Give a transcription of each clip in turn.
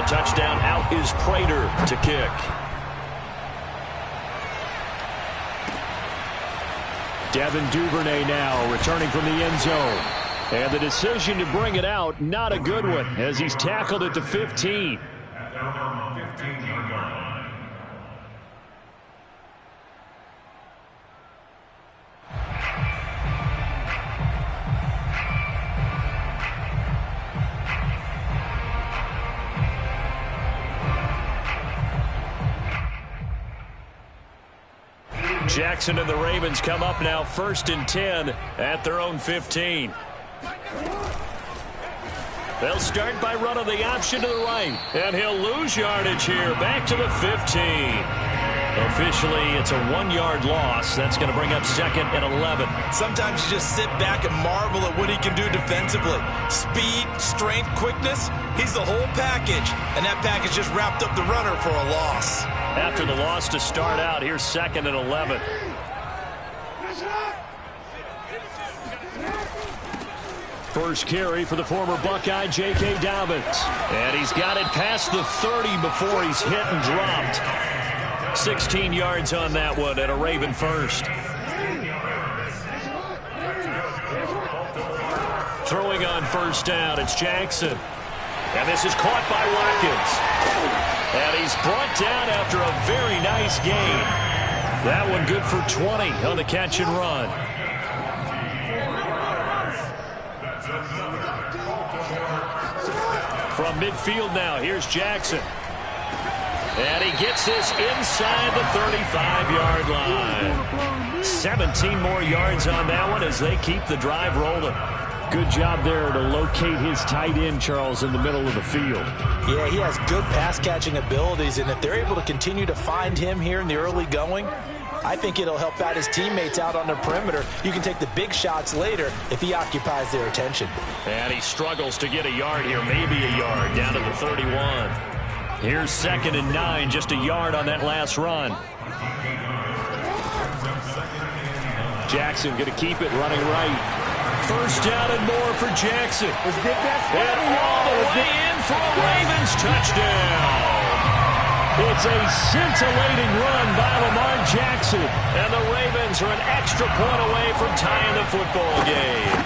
touchdown. Out is Prater to kick. Devin Duvernay now returning from the end zone. And the decision to bring it out, not a good one, as he's tackled at the 15. Jackson and the Ravens come up now 1st and 10 at their own 15. They'll start by running the option to the right. And he'll lose yardage here. Back to the 15. Officially, it's a 1-yard loss. That's going to bring up 2nd and 11. Sometimes you just sit back and marvel at what he can do defensively. Speed, strength, quickness. He's the whole package. And that package just wrapped up the runner for a loss. After the loss to start out, here's 2nd and 11. First carry for the former Buckeye, J.K. Dobbins. And he's got it past the 30 before he's hit and dropped. 16 yards on that one and a Raven first. Throwing on first down, it's Jackson. And this is caught by Watkins. And he's brought down after a very nice gain. That one good for 20 on the catch and run. From midfield now, here's Jackson. And he gets this inside the 35-yard line. 17 more yards on that one as they keep the drive rolling. Good job there to locate his tight end, Charles, in the middle of the field. Yeah, he has good pass-catching abilities, and if they're able to continue to find him here in the early going, I think it'll help out his teammates out on the perimeter. You can take the big shots later if he occupies their attention. And he struggles to get a yard here, maybe a yard, down to the 31. Here's 2nd and 9, just a yard on that last run. Jackson going to keep it running right. First down and more for Jackson. And all the way in for a Ravens touchdown. It's a scintillating run by Lamar Jackson. And the Ravens are an extra point away from tying the football game.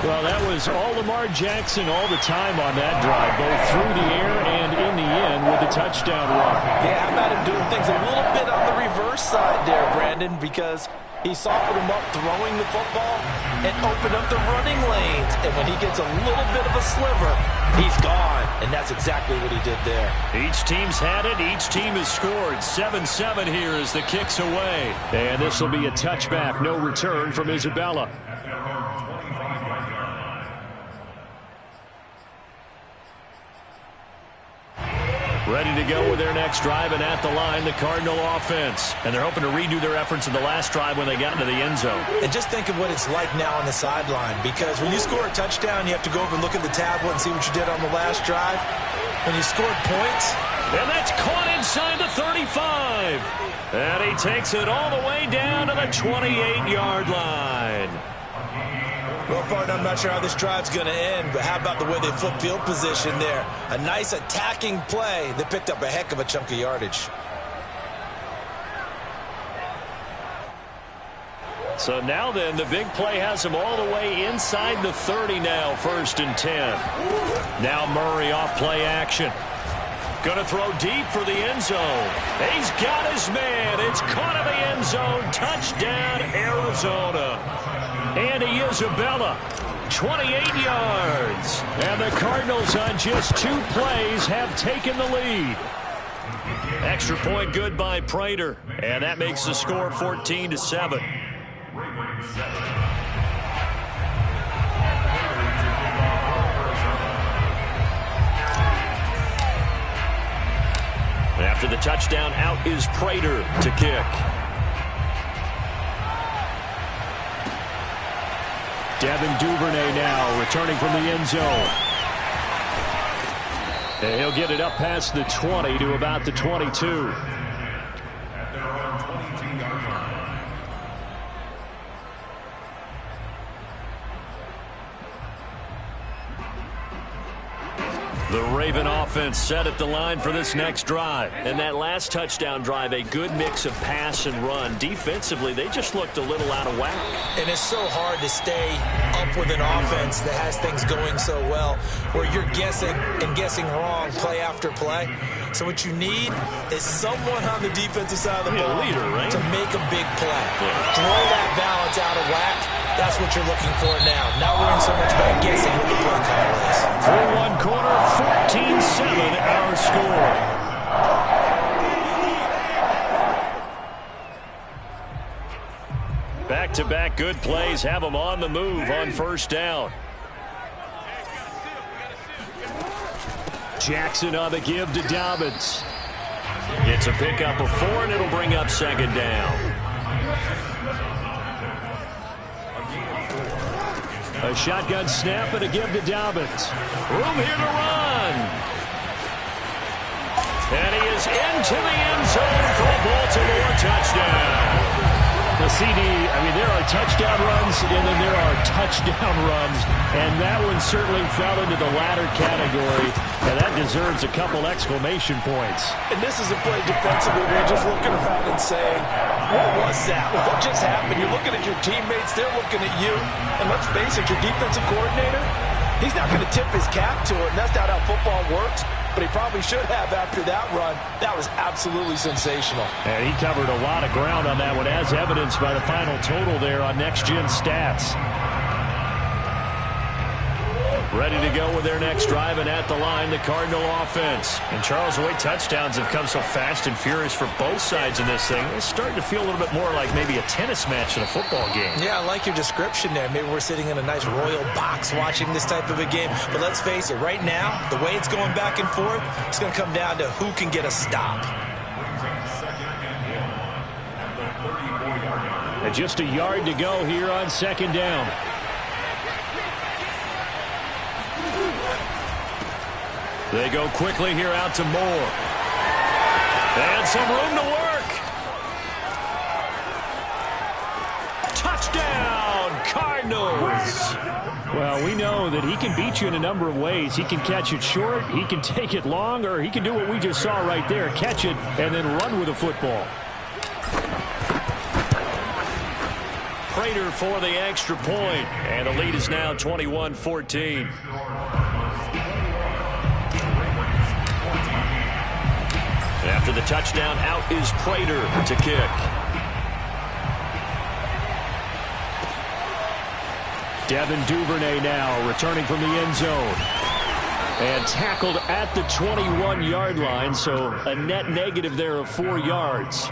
Well, that was all Lamar Jackson all the time on that drive, both through the air and in the end with a touchdown run. Yeah, how about him doing things a little bit on the reverse side there, Brandon, because he softened him up throwing the football and opened up the running lanes. And when he gets a little bit of a sliver, he's gone. And that's exactly what he did there. Each team's had it. Each team has scored. 7-7 here as the kick's away. And this will be a touchback. No return from Isabella. Ready to go with their next drive, and at the line, the Cardinal offense. And they're hoping to redo their efforts in the last drive when they got into the end zone. And just think of what it's like now on the sideline, because when you score a touchdown, you have to go over and look at the tablet and see what you did on the last drive. When you scored points. And that's caught inside the 35. And he takes it all the way down to the 28-yard line. Well, partner, I'm not sure how this drive's going to end, but how about the way they flip field position there? A nice attacking play that picked up a heck of a chunk of yardage. So now then, the big play has him all the way inside the 30 now, 1st and 10. Now Murray off play action. Going to throw deep for the end zone. He's got his man. It's caught in the end zone. Touchdown, Arizona. Andy Isabella, 28 yards. And the Cardinals on just 2 plays have taken the lead. Extra point good by Prater. And that makes the score 14-7. After the touchdown, out is Prater to kick. Devin Duvernay now returning from the end zone. And he'll get it up past the 20 to about the 22. The Raven offense set at the line for this next drive. And that last touchdown drive, a good mix of pass and run. Defensively, they just looked a little out of whack. And it's so hard to stay up with an offense that has things going so well, where you're guessing and guessing wrong play after play. So what you need is someone on the defensive side of the ball leader, right? to make a big play. Throw that balance out of whack. That's what you're looking for now. Not worrying so much about guessing what the play call is. Through one quarter, 14-7 our score. Back-to-back good plays have them on the move on first down. Jackson on the give to Dobbins. It's a pickup of 4, and it'll bring up second down. A shotgun snap and a give to Dobbins. Room here to run. And he is into the end zone for a Baltimore touchdown. The CD, there are touchdown runs, and then there are touchdown runs, and that one certainly fell into the latter category, and that deserves a couple exclamation points. And this is a play defensively where you're just looking around and saying, what was that? What just happened? You're looking at your teammates, they're looking at you, and let's face it, your defensive coordinator, he's not going to tip his cap to it, and that's not how football works. But he probably should have after that run. That was absolutely sensational. And he covered a lot of ground on that one, as evidenced by the final total there on Next Gen Stats. Ready to go with their next drive, and at the line, the Cardinal offense. And Charles, the way touchdowns have come so fast and furious for both sides in this thing, it's starting to feel a little bit more like maybe a tennis match in a football game. Yeah, I like your description there. Maybe we're sitting in a nice royal box watching this type of a game. But let's face it, right now, the way it's going back and forth, it's going to come down to who can get a stop. And just a yard to go here on second down. They go quickly here out to Moore. And some room to work. Touchdown, Cardinals. Well, we know that he can beat you in a number of ways. He can catch it short, he can take it long, or he can do what we just saw right there, catch it and then run with the football. Prater for the extra point, and the lead is now 21-14. After the touchdown, out is Prater to kick. Devin Duvernay now returning from the end zone. And tackled at the 21-yard line, so a net negative there of 4 yards.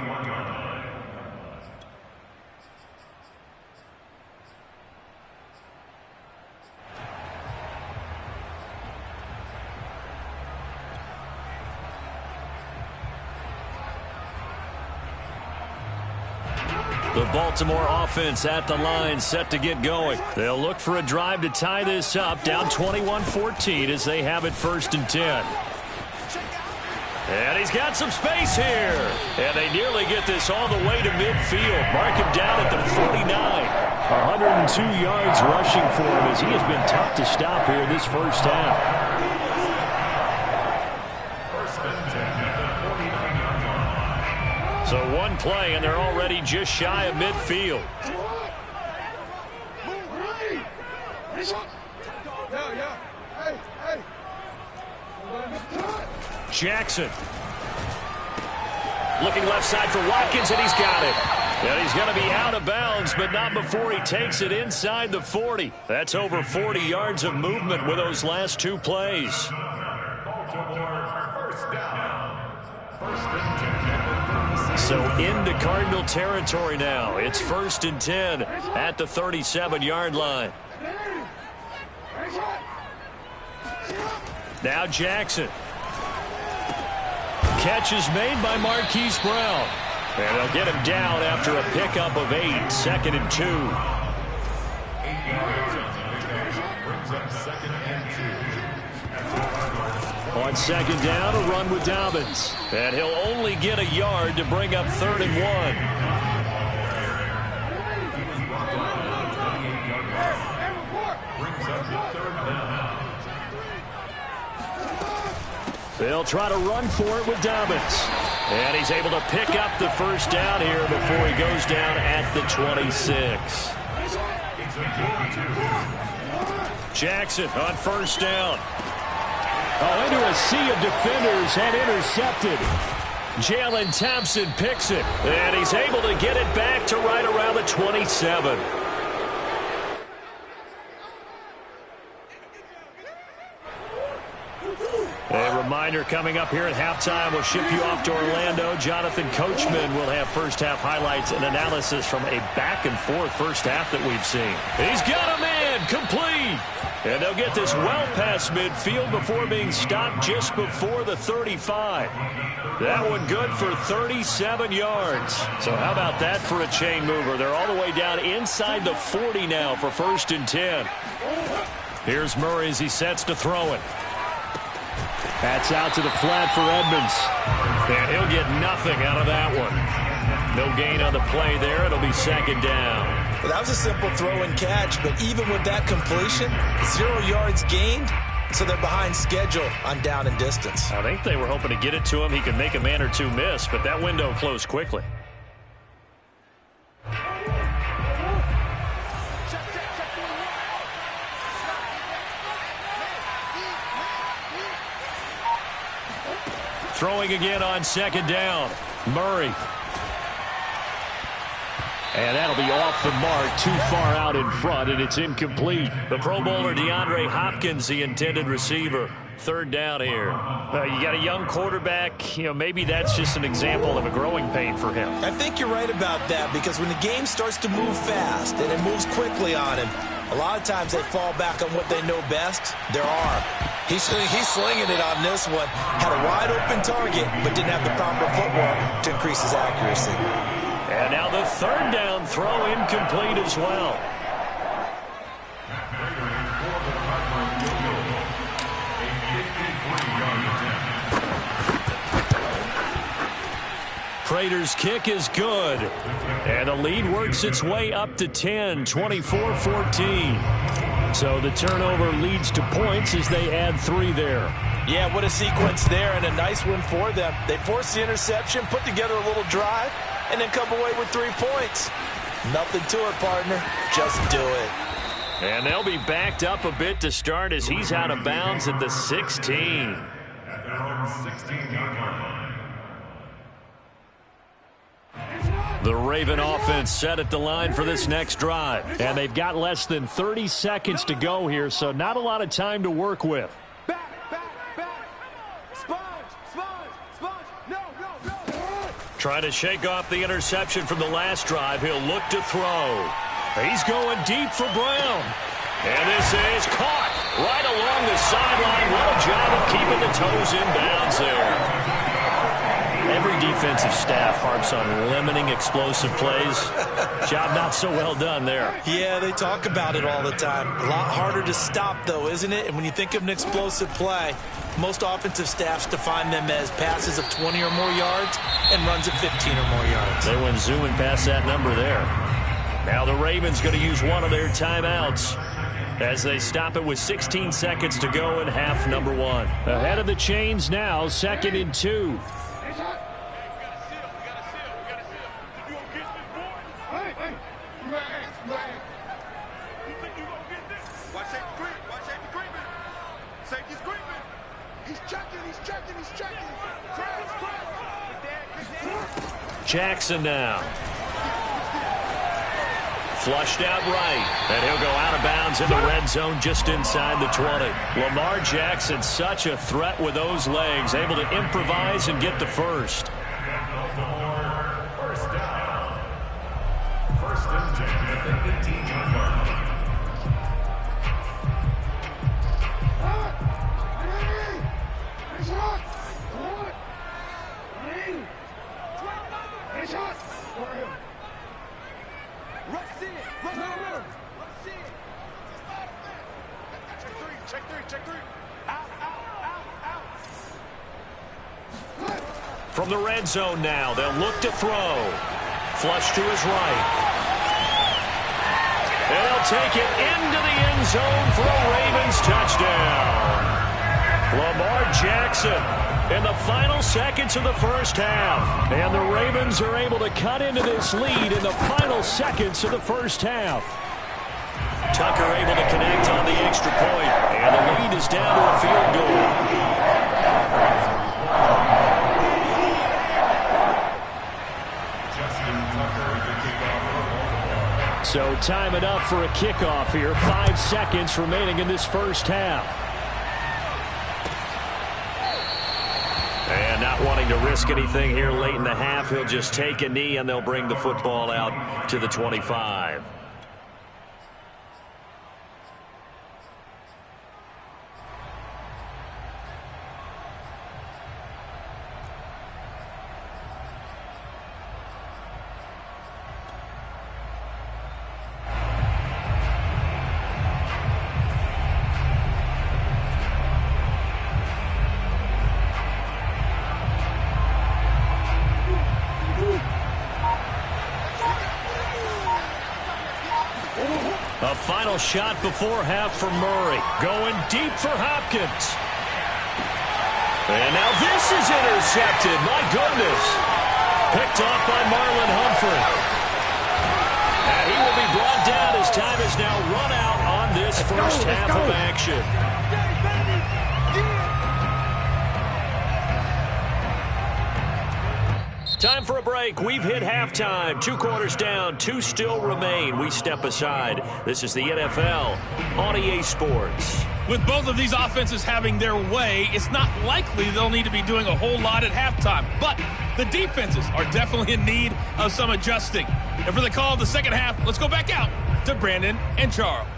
The Baltimore offense at the line, set to get going. They'll look for a drive to tie this up, down 21-14 as they have it 1st and 10. And he's got some space here. And they nearly get this all the way to midfield. Mark him down at the 49. 102 yards rushing for him as he has been tough to stop here in this first half. So one play, and they're already just shy of midfield. Jackson. Looking left side for Watkins, and he's got it. And he's going to be out of bounds, but not before he takes it inside the 40. That's over 40 yards of movement with those last 2 plays. So into Cardinal territory now. It's 1st and 10 at the 37-yard line. Now Jackson. Catch is made by Marquise Brown. And they'll get him down after a pickup of 8. 2nd and 2. On second down, a run with Dobbins. And he'll only get a yard to bring up 3rd and 1. They'll try to run for it with Dobbins. And he's able to pick up the first down here before he goes down at the 26. Jackson on first down. Oh, into a sea of defenders and intercepted. Jalen Thompson picks it. And he's able to get it back to right around the 27. A reminder coming up here at halftime, we'll ship you off to Orlando. Jonathan Coachman will have first-half highlights and analysis from a back-and-forth first half that we've seen. He's got a man, complete. And they'll get this well past midfield before being stopped just before the 35. That one good for 37 yards. So how about that for a chain mover? They're all the way down inside the 40 now for 1st and 10. Here's Murray as he sets to throw it. That's out to the flat for Edmonds. And he'll get nothing out of that one. No gain on the play there. It'll be 2nd down. Well, that was a simple throw and catch, but even with that completion, 0 yards gained, so they're behind schedule on down and distance. I think they were hoping to get it to him. He could make a man or two miss, but that window closed quickly. Throwing again on 2nd down. Murray. And that'll be off the mark, too far out in front, and it's incomplete. The Pro Bowler DeAndre Hopkins, the intended receiver. 3rd down here. You got a young quarterback. You know, maybe that's just an example of a growing pain for him. I think you're right about that, because when the game starts to move fast and it moves quickly on him, a lot of times they fall back on what they know best, their arm. He's slinging it on this one. Had a wide open target, but didn't have the proper footwork to increase his accuracy. And now the 3rd down throw incomplete as well. Prater's kick is good. And the lead works its way up to 10, 24-14. So the turnover leads to points as they add 3 there. Yeah, what a sequence there, and a nice win for them. They forced the interception, put together a little drive, and then come away with 3 points. Nothing to it, partner. Just do it. And they'll be backed up a bit to start as he's out of bounds at the 16. The Raven offense set at the line for this next drive. And they've got less than 30 seconds to go here, so not a lot of time to work with. Trying to shake off the interception from the last drive. He'll look to throw. He's going deep for Brown. And this is caught right along the sideline. What a job of keeping the toes in bounds there. Every defensive staff harps on limiting explosive plays. Job not so well done there. Yeah, they talk about it all the time. A lot harder to stop, though, isn't it? And when you think of an explosive play, most offensive staffs define them as passes of 20 or more yards and runs of 15 or more yards. They went zooming past that number there. Now the Ravens going to use one of their timeouts as they stop it with 16 seconds to go in half number 1. Ahead of the chains now, 2nd and 2. Jackson now. Flushed out right. And he'll go out of bounds in the red zone just inside the 20. Lamar Jackson, such a threat with those legs, able to improvise and get the first. First down. 1st and 10 at the 15-yard line. From the red zone now, they'll look to throw. Flush to his right. And he'll take it into the end zone for a Ravens touchdown. Lamar Jackson in the final seconds of the first half. And the Ravens are able to cut into this lead in the final seconds of the first half. Tucker able to connect on the extra point. And the lead is down to a field goal. So time enough for a kickoff here. 5 seconds remaining in this first half. And not wanting to risk anything here late in the half, he'll just take a knee and they'll bring the football out to the 25. A final shot before half for Murray. Going deep for Hopkins. And now this is intercepted. My goodness. Picked off by Marlon Humphrey. And he will be brought down as time is now run out on this first half of action. Time for a break. We've hit halftime. 2 quarters down. 2 still remain. We step aside. This is the NFL on EA Sports. With both of these offenses having their way, it's not likely they'll need to be doing a whole lot at halftime. But the defenses are definitely in need of some adjusting. And for the call of the second half, let's go back out to Brandon and Charles.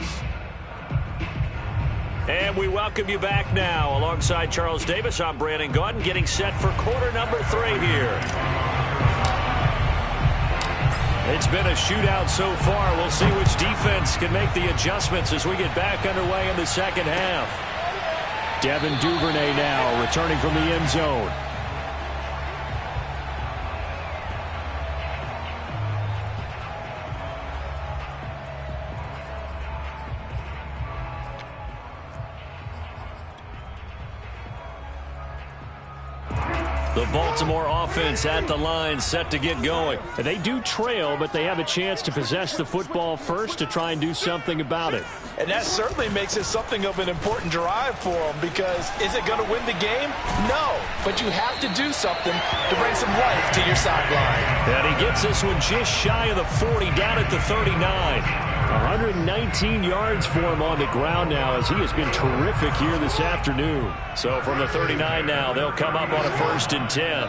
And we welcome you back now. Alongside Charles Davis, I'm Brandon Gaudin, getting set for quarter number 3 here. It's been a shootout so far. We'll see which defense can make the adjustments as we get back underway in the second half. Devin Duvernay now returning from the end zone. The Baltimore offense at the line, set to get going. They do trail, but they have a chance to possess the football first to try and do something about it. And that certainly makes it something of an important drive for them, because is it going to win the game? No, but you have to do something to bring some life to your sideline. And he gets this one just shy of the 40, down at the 39. 119 yards for him on the ground now, as he has been terrific here this afternoon. So from the 39 now, they'll come up on a 1st and 10.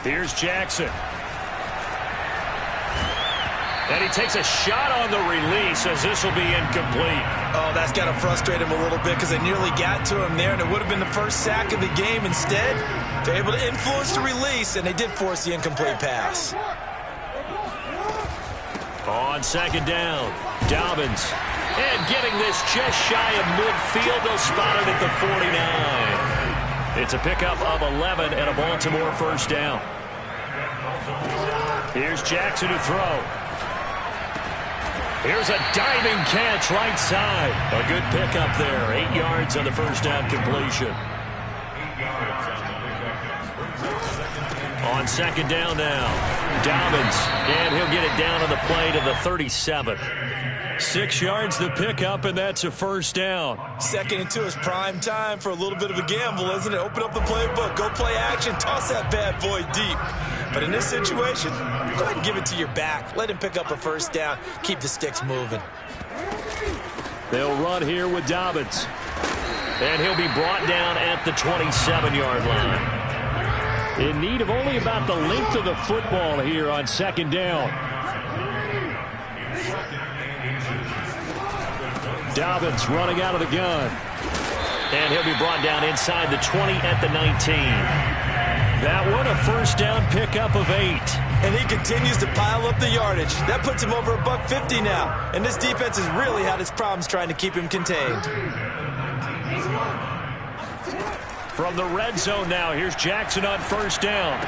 Here's Jackson. And he takes a shot on the release as this will be incomplete. Oh, that's got to frustrate him a little bit, because they nearly got to him there, and it would have been the first sack of the game. Instead, they're able to influence the release, and they did force the incomplete pass. On 2nd down, Dobbins. And getting this just shy of midfield, they'll spot it at the 49. It's a pickup of 11 and a Baltimore 1st down. Here's Jackson to throw. Here's a diving catch right side. A good pickup there. 8 yards on the 1st down completion. On 2nd down now, Dobbins. And he'll get it down on the play to the 37. 6 yards the pickup, and that's a 1st down. 2nd and 2 is prime time for a little bit of a gamble, isn't it? Open up the playbook, go play action, toss that bad boy deep. But in this situation, go ahead and give it to your back. Let him pick up a 1st down. Keep the sticks moving. They'll run here with Dobbins. And he'll be brought down at the 27-yard line. In need of only about the length of the football here on 2nd down. Dobbins running out of the gun. And he'll be brought down inside the 20 at the 19. That one a 1st down pickup of 8. And he continues to pile up the yardage. That puts him over $150 now. And this defense has really had its problems trying to keep him contained. From the red zone now, here's Jackson on 1st down.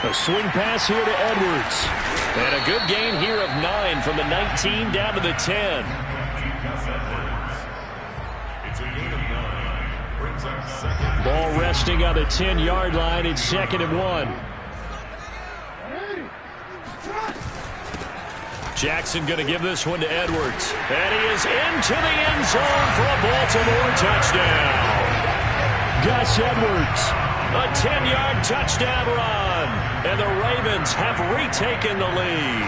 A swing pass here to Edwards. And a good gain here of 9 from the 19 down to the 10. Ball resting on the 10-yard line. It's 2nd and 1. Jackson going to give this one to Edwards. And he is into the end zone for a Baltimore touchdown. Gus Edwards. A 10-yard touchdown run. And the Ravens have retaken the lead.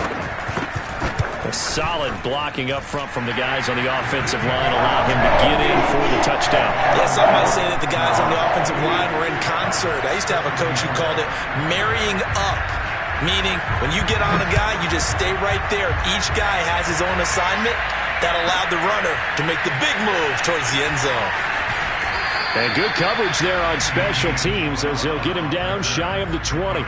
A solid blocking up front from the guys on the offensive line allowed him to get in for the touchdown. Yes, some might say that the guys on the offensive line were in concert. I used to have a coach who called it marrying up, meaning when you get on a guy, you just stay right there. Each guy has his own assignment. That allowed the runner to make the big move towards the end zone. And good coverage there on special teams as he'll get him down shy of the 20.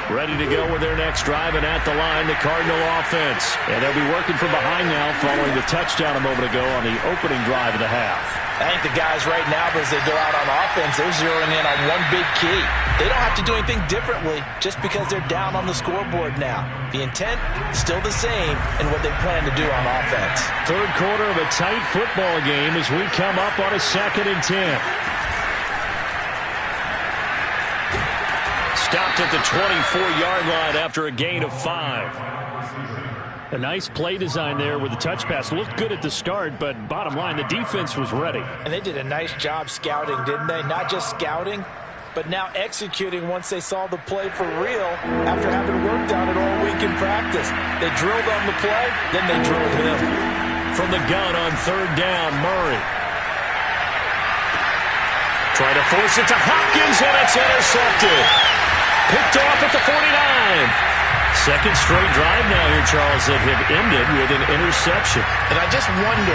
Ready to go with their next drive, and at the line, the Cardinal offense. And they'll be working from behind now following the touchdown a moment ago on the opening drive of the half. I think the guys right now, as they go out on offense, they're zeroing in on one big key. They don't have to do anything differently just because they're down on the scoreboard now. The intent still the same in what they plan to do on offense. Third quarter of a tight football game as we come up on a 2nd and 10. Stopped at the 24-yard line after a gain of 5. A nice play design there with the touch pass. Looked good at the start, but bottom line, the defense was ready. And they did a nice job scouting, didn't they? Not just scouting, but now executing once they saw the play for real after having worked on it all week in practice. They drilled on the play, then they drilled him. From the gun on 3rd down, Murray. Trying to force it to Hopkins, and it's intercepted. Picked off at the 49. Second straight drive now here, Charles, that have ended with an interception. And I just wonder,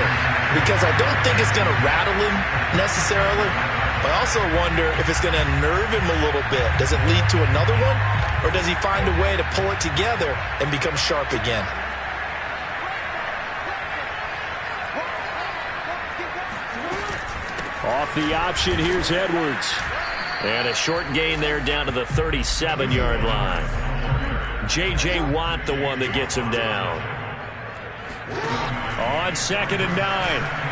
because I don't think it's going to rattle him necessarily, but I also wonder if it's going to unnerve him a little bit. Does it lead to another one? Or does he find a way to pull it together and become sharp again? Off the option, here's Edwards. And a short gain there down to the 37-yard line. J.J. Watt, the one that gets him down. On 2nd and 9,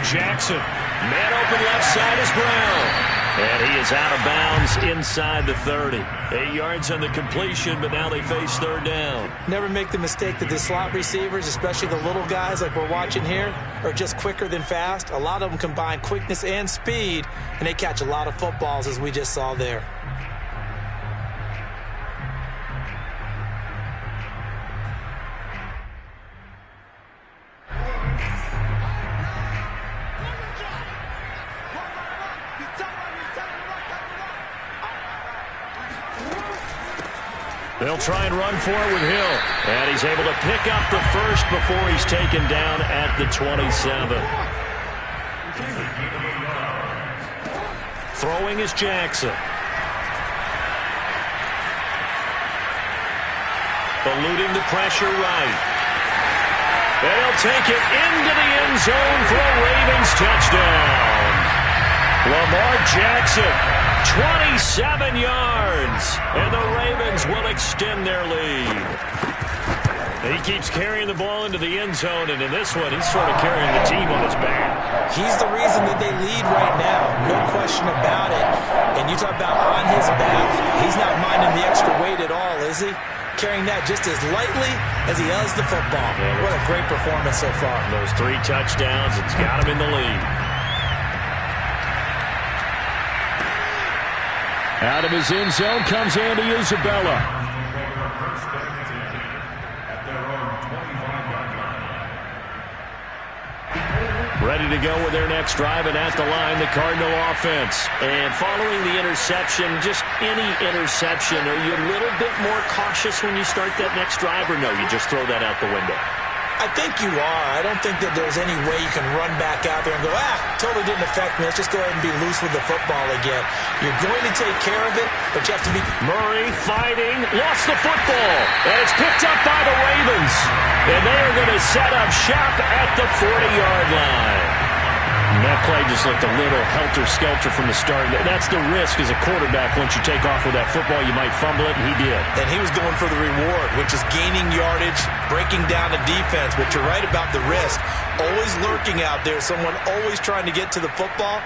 Jackson. Man open left side is Brown. And he is out of bounds inside the 30. 8 yards on the completion, but now they face 3rd down. Never make the mistake that the slot receivers, especially the little guys like we're watching here, are just quicker than fast. A lot of them combine quickness and speed, and they catch a lot of footballs, as we just saw there. They'll try and run for it with Hill. And he's able to pick up the first before he's taken down at the 27. Throwing is Jackson. Eluding the pressure right. And he'll take it into the end zone for a Ravens touchdown. Lamar Jackson, 27 yards, and the Ravens will extend their lead. He keeps carrying the ball into the end zone, and in this one, he's sort of carrying the team on his back. He's the reason that they lead right now, no question about it. And you talk about on his back, he's not minding the extra weight at all, is he? Carrying that just as lightly as he does the football. Yeah, what a great performance so far. Those 3 touchdowns, it's got him in the lead. Out of his end zone comes Andy Isabella. Ready to go with their next drive, and at the line, the Cardinal offense. And following the interception, just any interception, are you a little bit more cautious when you start that next drive, or no, you just throw that out the window? I think you are. I don't think that there's any way you can run back out there and go, totally didn't affect me. Let's just go ahead and be loose with the football again. You're going to take care of it, but you have to be... Murray fighting, lost the football, and it's picked up by the Ravens. And they are going to set up shop at the 40-yard line. And that play just looked a little helter-skelter from the start. That's the risk as a quarterback. Once you take off with that football, you might fumble it, and he did. And he was going for the reward, which is gaining yardage, breaking down the defense. But you're right about the risk. Always lurking out there, someone always trying to get to the football.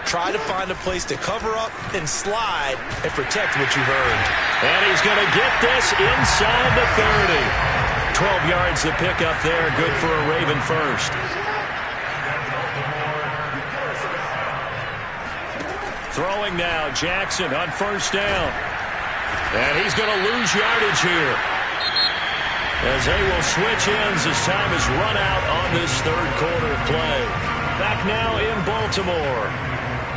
Try to find a place to cover up and slide and protect what you've earned. And he's going to get this inside the 30. 12 yards to pick up there. Good for a Raven first. Throwing now, Jackson on first down. And he's going to lose yardage here, as they will switch ends as time is run out on this third quarter of play. Back now in Baltimore.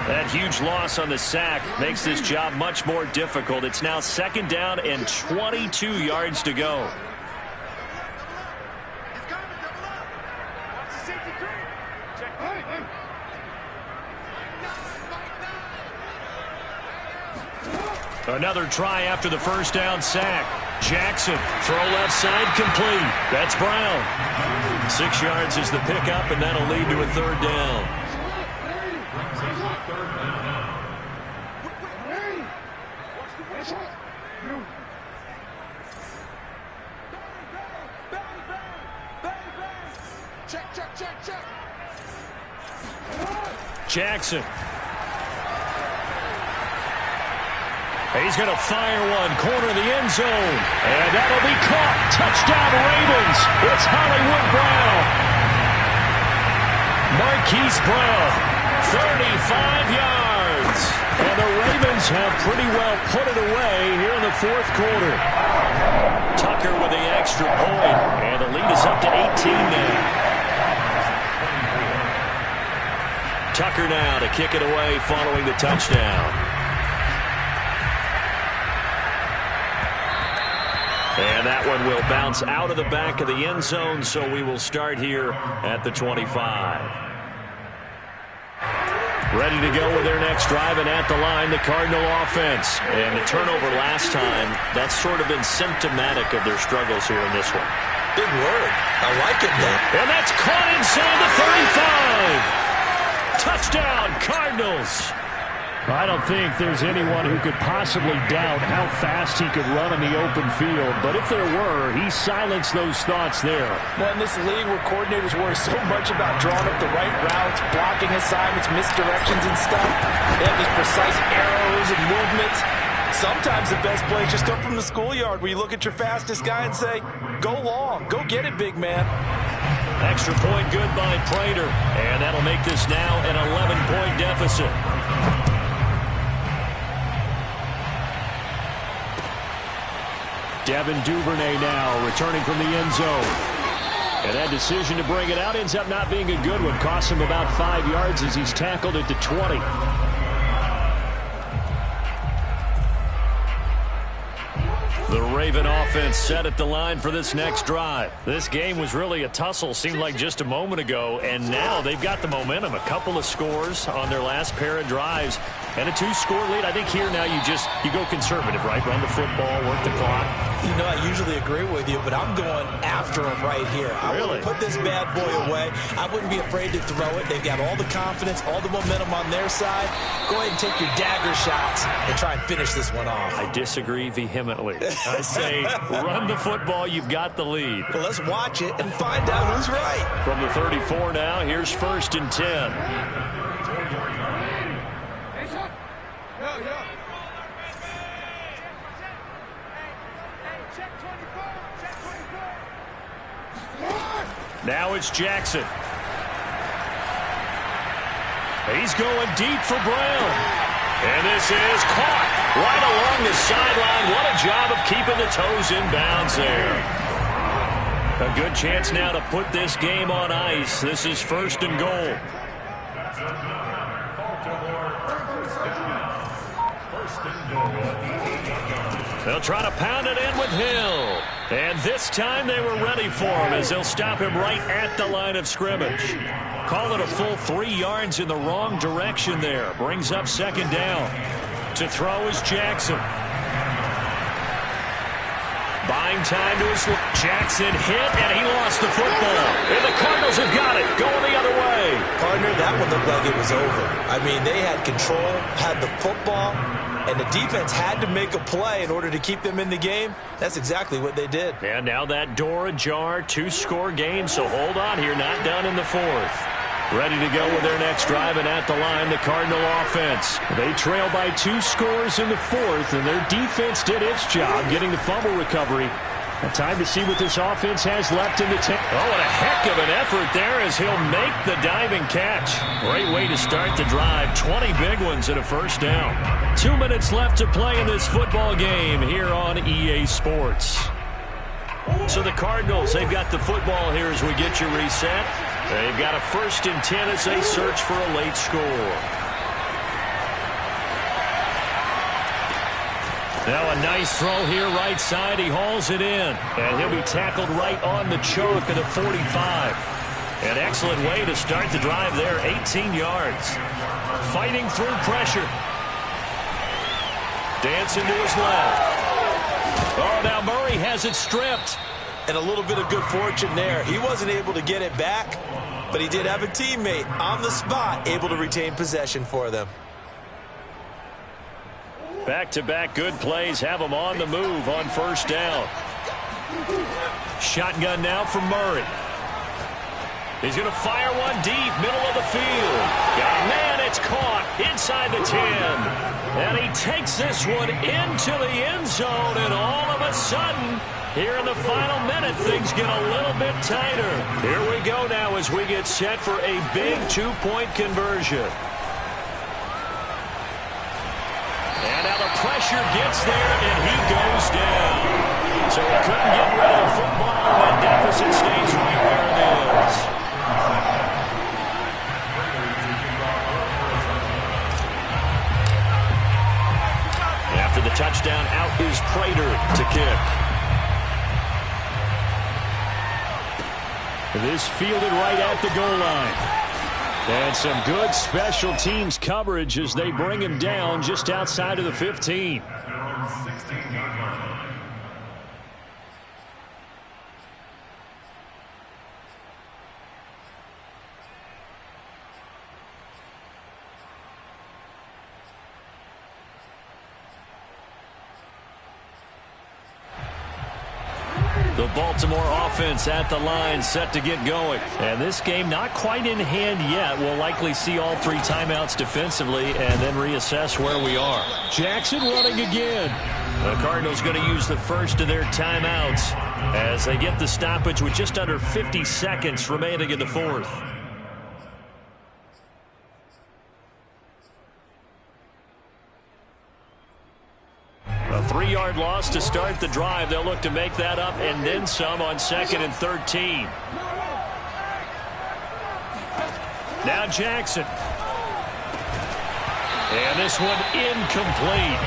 That huge loss on the sack makes this job much more difficult. It's now second down and 22 yards to go. Another try after the first down sack. Jackson, throw left side, complete. That's Brown. 6 yards is the pickup, and that'll lead to a third down. Jackson. He's going to fire one, corner of the end zone, and that'll be caught. Touchdown, Ravens. It's Hollywood Brown. Marquise Brown, 35 yards. And the Ravens have pretty well put it away here in the fourth quarter. Tucker with the extra point, and the lead is up to 18 now. Tucker now to kick it away following the touchdown. And that one will bounce out of the back of the end zone, so we will start here at the 25. Ready to go with their next drive, and at the line, the Cardinal offense. And the turnover last time, that's sort of been symptomatic of their struggles here in this one. Big word. I like it, though. And that's caught inside the 35. Touchdown, Cardinals. I don't think there's anyone who could possibly doubt how fast he could run in the open field. But if there were, he silenced those thoughts there. Well, in this league where coordinators worry so much about drawing up the right routes, blocking assignments, misdirections and stuff, they have these precise arrows and movements. Sometimes the best plays just come from the schoolyard, where you look at your fastest guy and say, go long, go get it, big man. Extra point good by Prater. And that'll make this now an 11-point deficit. Devin Duvernay now returning from the end zone. And that decision to bring it out ends up not being a good one. Costs him about 5 yards as he's tackled at the 20. The Raven offense set at the line for this next drive. This game was really a tussle, seemed like just a moment ago, and now they've got the momentum. A couple of scores on their last pair of drives and a 2-score lead. I think here now you go conservative, right? Run the football, work the clock. You know, I usually agree with you, but I'm going after him right here. I want to put this bad boy away. I wouldn't be afraid to throw it. They've got all the confidence, all the momentum on their side. Go ahead and take your dagger shots and try and finish this one off. I disagree vehemently. I say run the football. You've got the lead. Well, let's watch it and find out who's right. From the 34 now, here's 1st and 10. Now it's Jackson. He's going deep for Brown. And this is caught right along the sideline. What a job of keeping the toes in bounds there. A good chance now to put this game on ice. This is 1st and goal. They'll try to pound it in with Hill. And this time they were ready for him as they'll stop him right at the line of scrimmage. Call it a full 3 yards in the wrong direction there. Brings up second down. To throw is Jackson. Buying time to his Jackson hit, and he lost the football. And the Cardinals have got it, going the other way. Partner, that one looked like it was over. I mean, they had control, had the football, and the defense had to make a play in order to keep them in the game. That's exactly what they did. And now that door ajar, 2-score game, so hold on here, not done in the fourth. Ready to go with their next drive, and at the line, the Cardinal offense. They trail by 2 scores in the fourth, and their defense did its job getting the fumble recovery. And time to see what this offense has left in the tank. Oh, what a heck of an effort there as he'll make the diving catch. Great way to start the drive. 20 big ones and a first down. 2 minutes left to play in this football game here on EA Sports. So the Cardinals, they've got the football here as we get you reset. They've got a 1st and 10 as they search for a late score. Now a nice throw here right side. He hauls it in. And he'll be tackled right on the chalk at the 45. An excellent way to start the drive there. 18 yards. Fighting through pressure. Dancing to his left. Oh, now Murray has it stripped. And a little bit of good fortune there. He wasn't able to get it back, but he did have a teammate on the spot able to retain possession for them. Back-to-back good plays have them on the move on first down. Shotgun now from Murray. He's going to fire one deep, middle of the field. Man, it's caught inside the 10. And he takes this one into the end zone, and all of a sudden, here in the final minute, things get a little bit tighter. Here we go now as we get set for a big 2-point conversion. And now the pressure gets there, and he goes down. So he couldn't get rid of the football, and that deficit stays right where it is. After the touchdown, out is Prater to kick. This fielded right at the goal line. And some good special teams coverage as they bring him down just outside of the 15. The Baltimore offense at the line, set to get going. And this game not quite in hand yet. We'll likely see all 3 timeouts defensively and then reassess where we are. Jackson running again. The Cardinals going to use the first of their timeouts as they get the stoppage with just under 50 seconds remaining in the fourth. A 3-yard loss to start the drive. They'll look to make that up and then some on 2nd and 13. Now Jackson. And this one incomplete.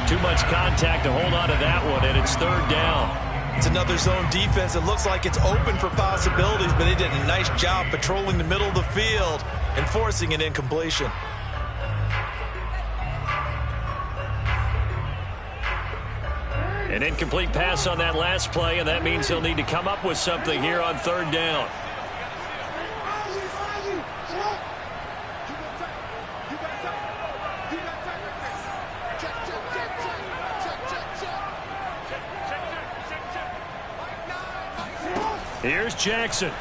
Too much contact to hold on to that one, and it's 3rd down. It's another zone defense. It looks like it's open for possibilities, but they did a nice job patrolling the middle of the field and forcing an incompletion. An incomplete pass on that last play, and that means he'll need to come up with something here on 3rd down. Here's Jackson.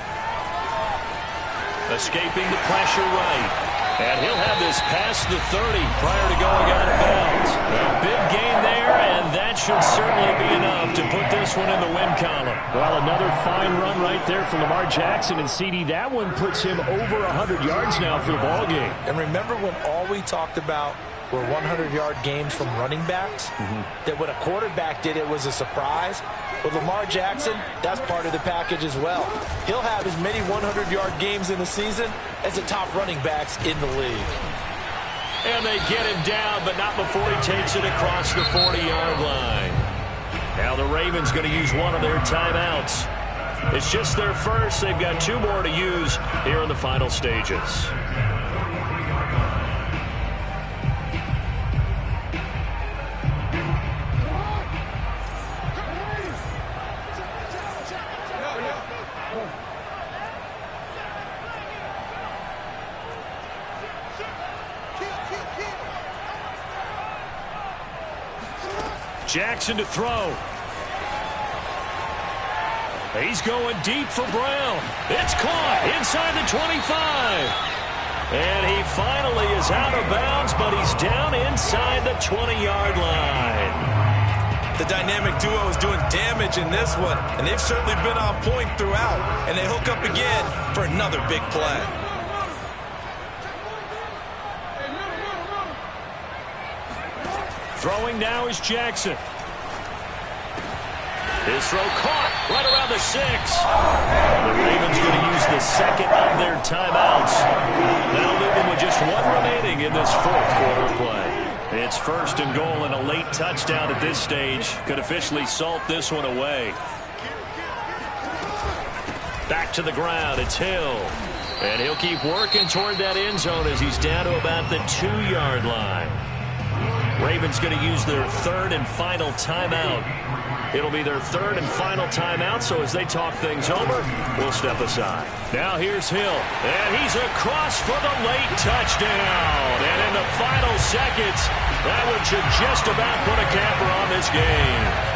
Escaping the pressure right. And he'll have this past the 30 prior to going out of bounds. A big gain there, and that should certainly be enough to put this one in the win column. Well, another fine run right there for Lamar Jackson, and CD, that one puts him over 100 yards now for the ball game. And remember when all we talked about were 100-yard games from running backs? That when a quarterback did it was a surprise. With Lamar Jackson, that's part of the package as well. He'll have as many 100-yard games in the season as the top running backs in the league. And they get him down, but not before he takes it across the 40-yard line. Now the Ravens going to use one of their timeouts. It's just their first. They've got 2 more to use here in the final stages. Jackson to throw. He's going deep for Brown. It's caught inside the 25. And he finally is out of bounds, but he's down inside the 20-yard line. The dynamic duo is doing damage in this one, and they've certainly been on point throughout. And they hook up again for another big play. Throwing now is Jackson. His throw caught right around the 6. The Ravens going to use the second of their timeouts. That'll leave them with just 1 remaining in this 4th quarter play. It's 1st and goal, and a late touchdown at this stage could officially salt this one away. Back to the ground. It's Hill. And he'll keep working toward that end zone as he's down to about the 2-yard line. Ravens going to use their 3rd and final timeout. It'll be their 3rd and final timeout, so as they talk things over, we'll step aside. Now here's Hill, and he's across for the late touchdown. And in the final seconds, that one should just about put a capper on this game.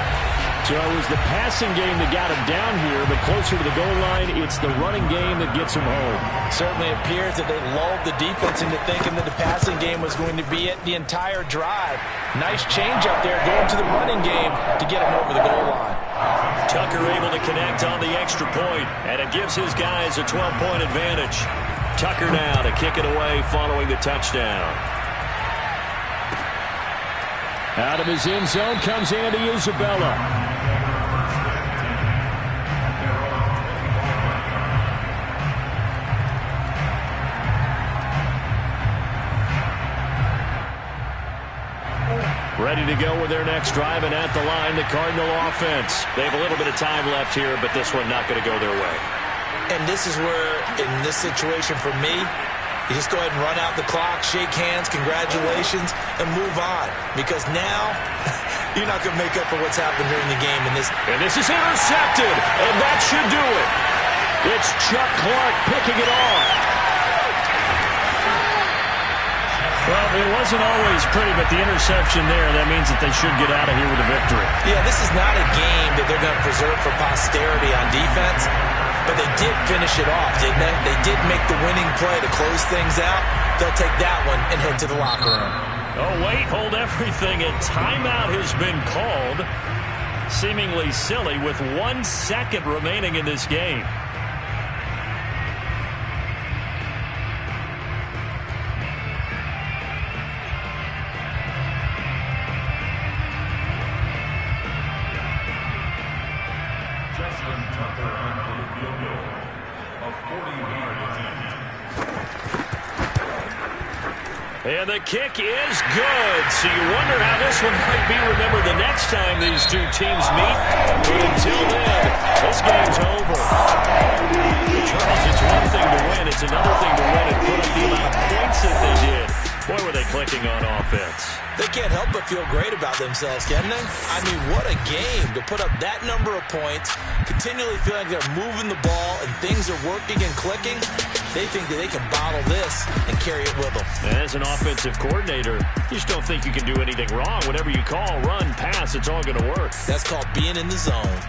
So it was the passing game that got him down here, but closer to the goal line, it's the running game that gets him home. Certainly appears that they lulled the defense into thinking that the passing game was going to be it the entire drive. Nice change up there going to the running game to get him over the goal line. Tucker able to connect on the extra point, and it gives his guys a 12-point advantage. Tucker now to kick it away following the touchdown. Out of his end zone comes Andy Isabella. Ready to go with their next drive, and at the line, the Cardinal offense. They have a little bit of time left here, but this one not going to go their way. And this is where, in this situation for me, you just go ahead and run out the clock, shake hands, congratulations, and move on. Because now, you're not going to make up for what's happened during the game. And this is intercepted, and that should do it. It's Chuck Clark picking it off. Well, it wasn't always pretty, but the interception there, that means that they should get out of here with a victory. Yeah, this is not a game that they're going to preserve for posterity on defense, but they did finish it off, didn't they? They did make the winning play to close things out. They'll take that one and head to the locker room. Oh, wait, hold everything. A timeout has been called. Seemingly silly with 1 second remaining in this game. And the kick is good. So you wonder how this one might be remembered the next time these two teams meet. But until then, this game's over. Charles, it's one thing to win. It's another thing to win and put up the amount of points that they did. Boy, were they clicking on offense. They can't help but feel great about themselves, can they? I mean, what a game to put up that number of points, continually feel like they're moving the ball and things are working and clicking. They think that they can bottle this and carry it with them. As an offensive coordinator, you just don't think you can do anything wrong. Whatever you call, run, pass, it's all going to work. That's called being in the zone.